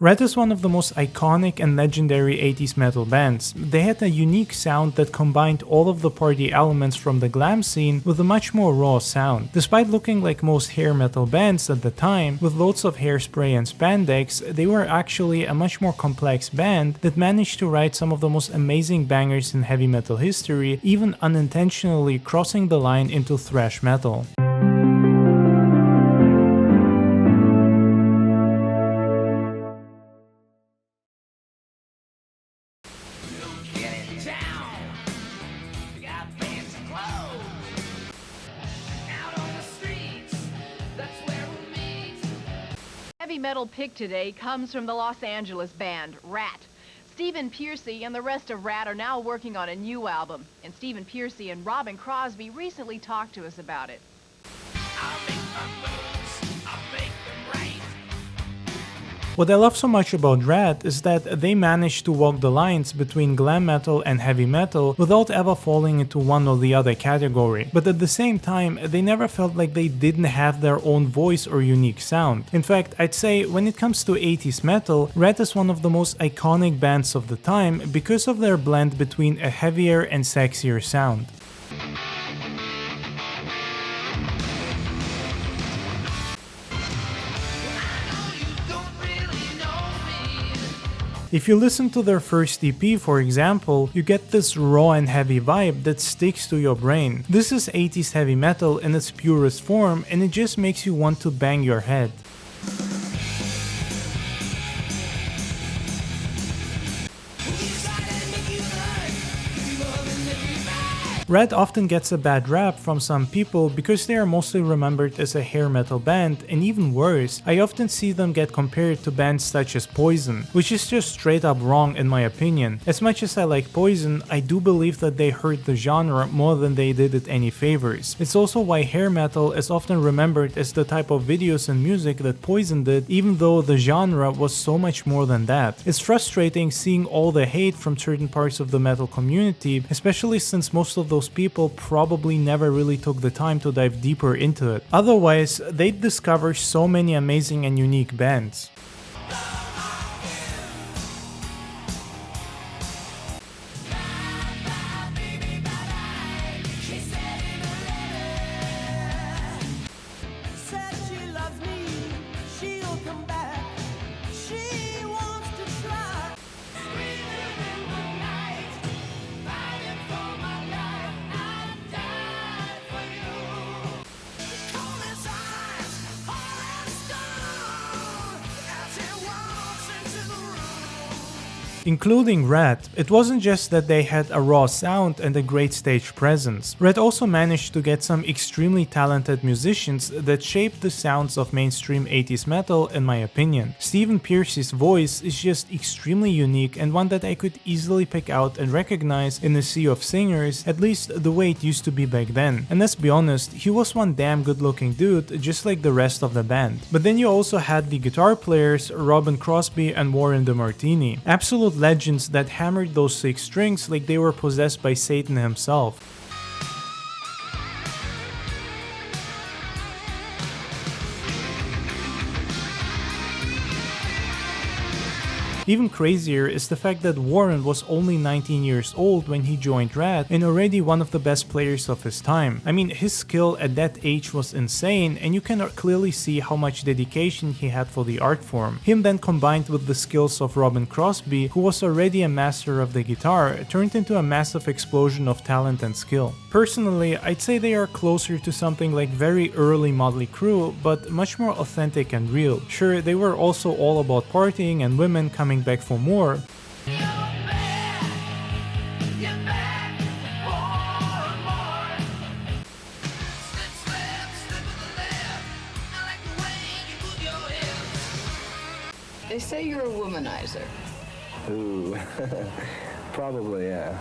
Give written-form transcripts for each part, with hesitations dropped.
Ratt is one of the most iconic and legendary 80s metal bands. They had a unique sound that combined all of the party elements from the glam scene with a much more raw sound. Despite looking like most hair metal bands at the time, with loads of hairspray and spandex, they were actually a much more complex band that managed to write some of the most amazing bangers in heavy metal history, even unintentionally crossing the line into thrash metal. Heavy metal pick today comes from the Los Angeles band, Ratt. Stephen Pearcy and the rest of Ratt are now working on a new album, and Stephen Pearcy and Robin Crosby recently talked to us about it. What I love so much about Ratt is that they managed to walk the lines between glam metal and heavy metal without ever falling into one or the other category, but at the same time they never felt like they didn't have their own voice or unique sound. In fact, I'd say when it comes to 80s metal, Ratt is one of the most iconic bands of the time because of their blend between a heavier and sexier sound. If you listen to their first EP, for example, you get this raw and heavy vibe that sticks to your brain. This is 80s heavy metal in its purest form, and it just makes you want to bang your head. Ratt often gets a bad rap from some people because they are mostly remembered as a hair metal band, and even worse, I often see them get compared to bands such as Poison, which is just straight up wrong in my opinion. As much as I like Poison, I do believe that they hurt the genre more than they did it any favors. It's also why hair metal is often remembered as the type of videos and music that Poison did, even though the genre was so much more than that. It's frustrating seeing all the hate from certain parts of the metal community, especially since most of those people probably never really took the time to dive deeper into it. Otherwise, they'd discover so many amazing and unique bands. Including Ratt, it wasn't just that they had a raw sound and a great stage presence. Ratt also managed to get some extremely talented musicians that shaped the sounds of mainstream 80s metal in my opinion. Stephen Pearcy's voice is just extremely unique and one that I could easily pick out and recognize in a sea of singers, at least the way it used to be back then. And let's be honest, he was one damn good looking dude, just like the rest of the band. But then you also had the guitar players Robin Crosby and Warren DeMartini. Absolute legends that hammered those 6 strings like they were possessed by Satan himself. Even crazier is the fact that Warren was only 19 years old when he joined Ratt and already one of the best players of his time. I mean, his skill at that age was insane and you can clearly see how much dedication he had for the art form. Him then combined with the skills of Robin Crosby, who was already a master of the guitar, turned into a massive explosion of talent and skill. Personally, I'd say they are closer to something like very early Motley Crue, but much more authentic and real. Sure, they were also all about partying and women coming back for more. They say you're a womanizer. Ooh, probably, yeah.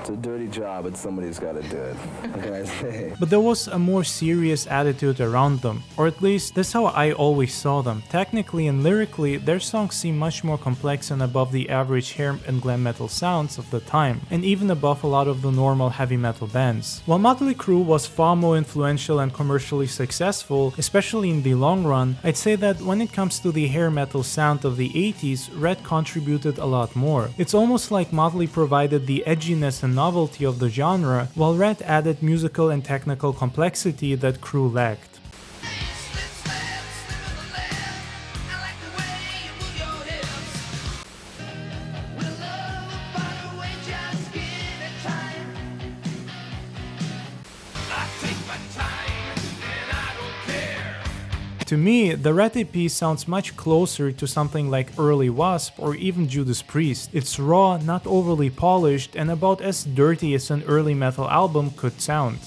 It's a dirty job, but somebody's got to do it. What can I say? But there was a more serious attitude around them, or at least that's how I always saw them. Technically and lyrically, their songs seem much more complex and above the average hair and glam metal sounds of the time, and even above a lot of the normal heavy metal bands. While Motley Crue was far more influential and commercially successful, especially in the long run, I'd say that when it comes to the hair metal sound of the 80s, Ratt contributed a lot more. It's almost like Motley provided the edginess and novelty of the genre, while Ratt added musical and technical complexity that Crue lacked. To me, the Ratt EP sounds much closer to something like early Wasp or even Judas Priest. It's raw, not overly polished, and about as dirty as an early metal album could sound.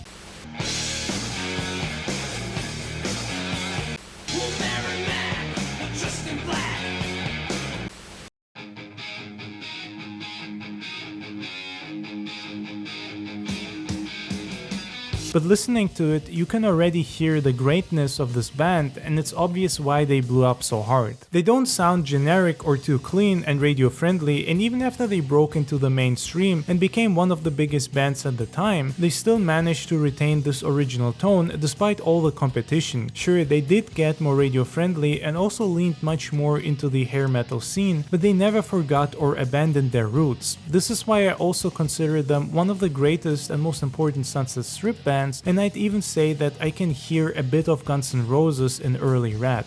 But listening to it, you can already hear the greatness of this band, and it's obvious why they blew up so hard. They don't sound generic or too clean and radio friendly, and even after they broke into the mainstream and became one of the biggest bands at the time, they still managed to retain this original tone despite all the competition. Sure, they did get more radio friendly and also leaned much more into the hair metal scene, but they never forgot or abandoned their roots. This is why I also consider them one of the greatest and most important Sunset Strip bands, and I'd even say that I can hear a bit of Guns N' Roses in early Ratt.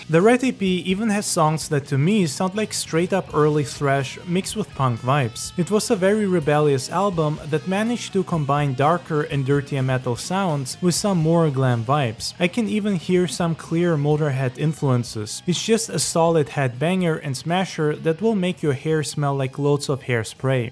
The Ratt EP even has songs that to me sound like straight up early thrash mixed with punk vibes. It was a very rebellious album that managed to combine darker and dirtier metal sounds with some more glam vibes. I can even hear some clear Motorhead influences. It's just a solid headbanger and smasher that will make your hair smell like loads of hairspray.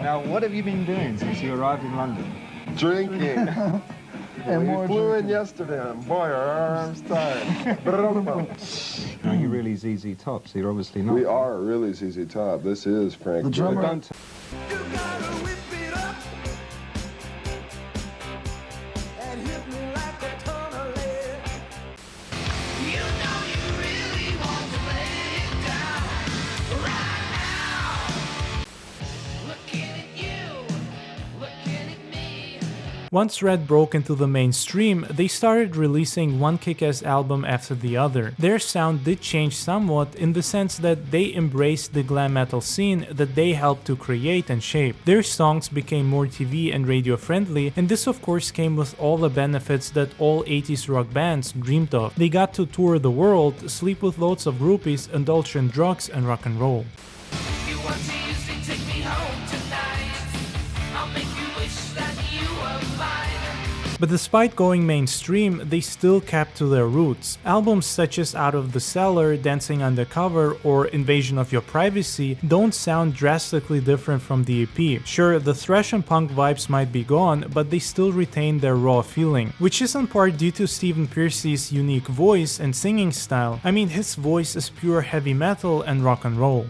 Now, what have you been doing since you arrived in London? Drinking. And we flew in yesterday, and boy, our arms tired. Are you really ZZ Top? So you're obviously not. We are really ZZ Top. This is Frank. The drummer. Don't Once Ratt broke into the mainstream, they started releasing one kick-ass album after the other. Their sound did change somewhat in the sense that they embraced the glam metal scene that they helped to create and shape. Their songs became more TV and radio friendly, and this of course came with all the benefits that all 80s rock bands dreamed of. They got to tour the world, sleep with loads of groupies, indulge in drugs and rock and roll. But despite going mainstream, they still kept to their roots. Albums such as Out of the Cellar, Dancing Undercover, or Invasion of Your Privacy don't sound drastically different from the EP. Sure, the thrash and punk vibes might be gone, but they still retain their raw feeling, which is in part due to Stephen Pearcy's unique voice and singing style. I mean, his voice is pure heavy metal and rock and roll.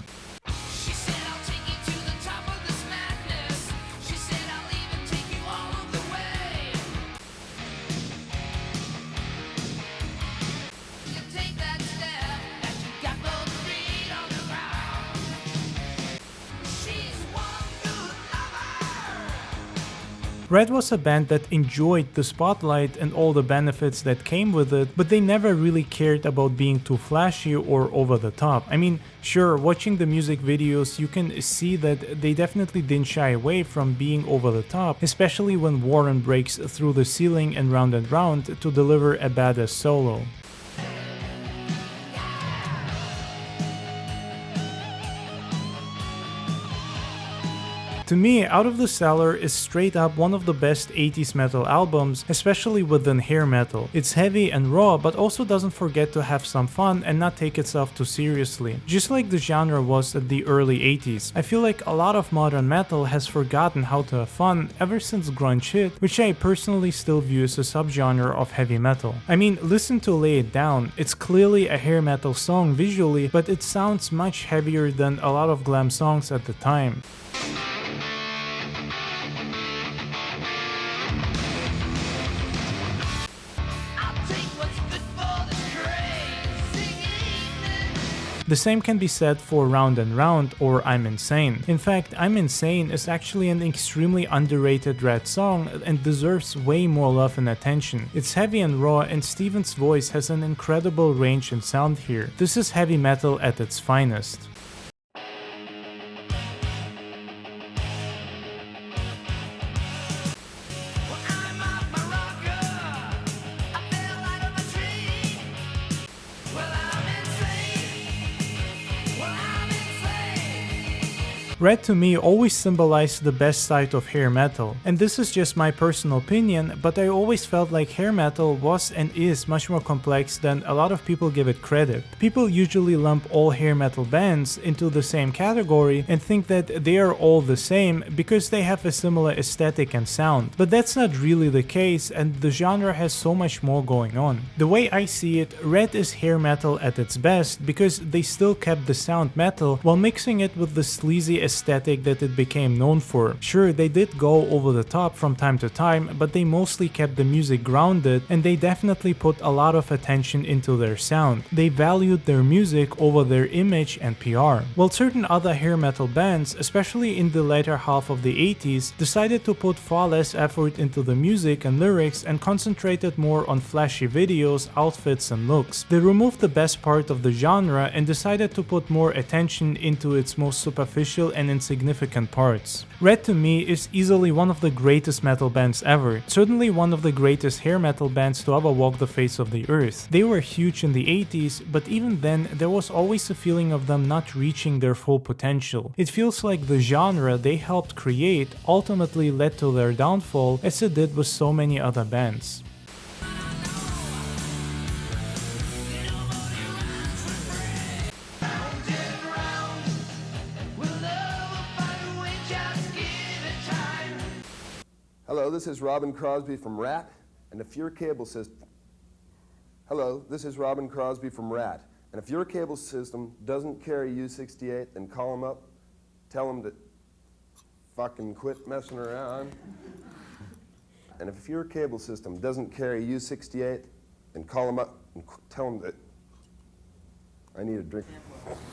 Ratt was a band that enjoyed the spotlight and all the benefits that came with it, but they never really cared about being too flashy or over the top. I mean, sure, watching the music videos, you can see that they definitely didn't shy away from being over the top, especially when Warren breaks through the ceiling and round to deliver a badass solo. To me, Out of the Cellar is straight up one of the best 80s metal albums, especially within hair metal. It's heavy and raw, but also doesn't forget to have some fun and not take itself too seriously, just like the genre was at the early 80s. I feel like a lot of modern metal has forgotten how to have fun ever since grunge hit, which I personally still view as a subgenre of heavy metal. I mean, listen to Lay It Down. It's clearly a hair metal song visually, but it sounds much heavier than a lot of glam songs at the time. The same can be said for Round and Round or I'm Insane. In fact, I'm Insane is actually an extremely underrated Ratt song and deserves way more love and attention. It's heavy and raw, and Steven's voice has an incredible range and sound here. This is heavy metal at its finest. Ratt to me always symbolized the best side of hair metal, and this is just my personal opinion, but I always felt like hair metal was and is much more complex than a lot of people give it credit. People usually lump all hair metal bands into the same category and think that they are all the same because they have a similar aesthetic and sound, but that's not really the case, and the genre has so much more going on. The way I see it, Ratt is hair metal at its best because they still kept the sound metal while mixing it with the sleazy aesthetic that it became known for. Sure, they did go over the top from time to time, but they mostly kept the music grounded, and they definitely put a lot of attention into their sound. They valued their music over their image and PR. While certain other hair metal bands, especially in the later half of the 80s, decided to put far less effort into the music and lyrics and concentrated more on flashy videos, outfits, and looks. They removed the best part of the genre and decided to put more attention into its most superficial and insignificant parts. Ratt to me is easily one of the greatest metal bands ever, certainly one of the greatest hair metal bands to ever walk the face of the earth. They were huge in the 80s, but even then there was always a feeling of them not reaching their full potential. It feels like the genre they helped create ultimately led to their downfall, as it did with so many other bands. Hello, this is Robin Crosby from Ratt, and if your cable system... Hello, this is Robin Crosby from Ratt, and if your cable system doesn't carry U68, then call them up, tell them to fucking quit messing around. And if your cable system doesn't carry U68, then call them up and tell them that I need a drink.